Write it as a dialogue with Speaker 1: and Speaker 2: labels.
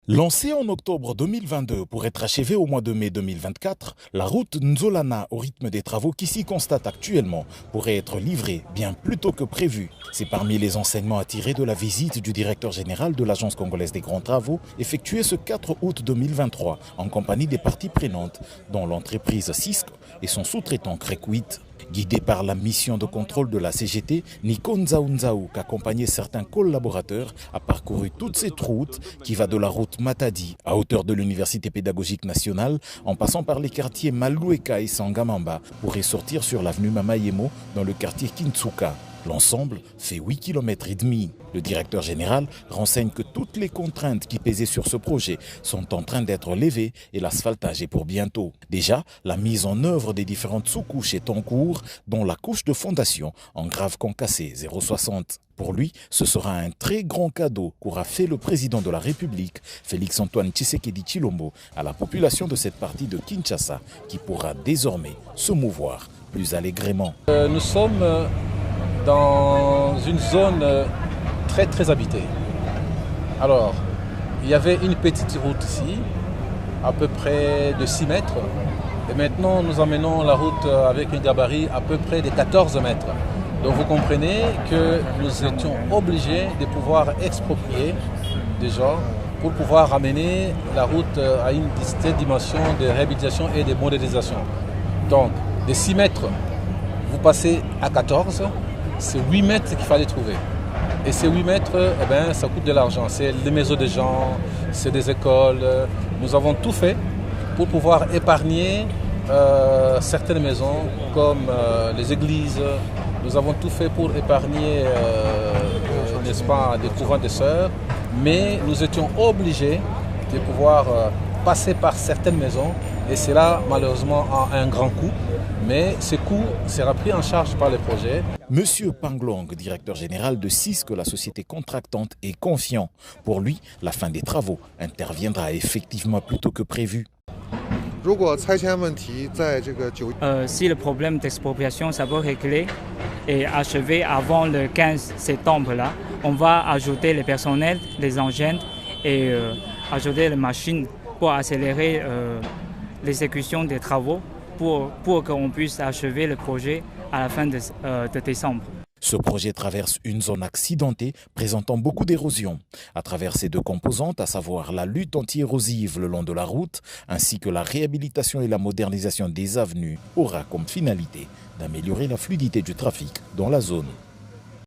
Speaker 1: Lancée en octobre 2022 pour être achevée au mois de mai 2024, la route Nzolana, au rythme des travaux qui s'y constatent actuellement, pourrait être livrée bien plus tôt que prévu. C'est parmi les enseignements à tirer de la visite du directeur général de l'Agence congolaise des grands travaux, effectuée ce 4 août 2023 en compagnie des parties prenantes, dont l'entreprise Cisco et son sous-traitant Crequit. Guidé par la mission de contrôle de la CGT, Nico Nzaou, qu'accompagnait certains collaborateurs, a parcouru toute cette route qui va de la route Matadi à hauteur de l'Université pédagogique nationale, en passant par les quartiers Maloueka et Sangamamba pour ressortir sur l'avenue Mamayemo dans le quartier Kintsuka. L'ensemble fait 8,5 km. Le directeur général renseigne que toutes les contraintes qui pesaient sur ce projet sont en train d'être levées et l'asphaltage est pour bientôt. Déjà, la mise en œuvre des différentes sous-couches est en cours, dont la couche de fondation en grave concassé 0,60. Pour lui, ce sera un très grand cadeau qu'aura fait le président de la République, Félix-Antoine Tshisekedi Tshilombo, à la population de cette partie de Kinshasa, qui pourra désormais se mouvoir plus allègrement.
Speaker 2: Nous sommes dans une zone très habitée. Alors, il y avait une petite route ici, à peu près de 6 mètres. Et maintenant, nous emmenons la route avec un gabarit à peu près de 14 mètres. Donc vous comprenez que nous étions obligés de pouvoir exproprier déjà pour pouvoir amener la route à une certaine dimension de réhabilitation et de modernisation. Donc, de 6 mètres, vous passez à 14, c'est 8 mètres qu'il fallait trouver. Et ces 8 mètres, ça coûte de l'argent. C'est les maisons des gens, c'est des écoles. Nous avons tout fait pour pouvoir épargner certaines maisons comme les églises. Nous avons tout fait pour épargner, n'est-ce pas, des couvents de sœurs. Mais nous étions obligés de pouvoir passer par certaines maisons. Et c'est là, malheureusement, un grand coût. Mais ce coût sera pris en charge par le projet.
Speaker 1: Monsieur Panglong, directeur général de Cisco, la société contractante, est confiant. Pour lui, la fin des travaux interviendra effectivement plus tôt que prévu.
Speaker 3: Si le problème d'expropriation ça peut régler et achever avant le 15 septembre, là, on va ajouter les personnels, les engins et ajouter les machines pour accélérer l'exécution des travaux pour qu'on puisse achever le projet à la fin de décembre.
Speaker 1: Ce projet traverse une zone accidentée présentant beaucoup d'érosion. À travers ces deux composantes, à savoir la lutte anti-érosive le long de la route, ainsi que la réhabilitation et la modernisation des avenues, aura comme finalité d'améliorer la fluidité du trafic dans la zone.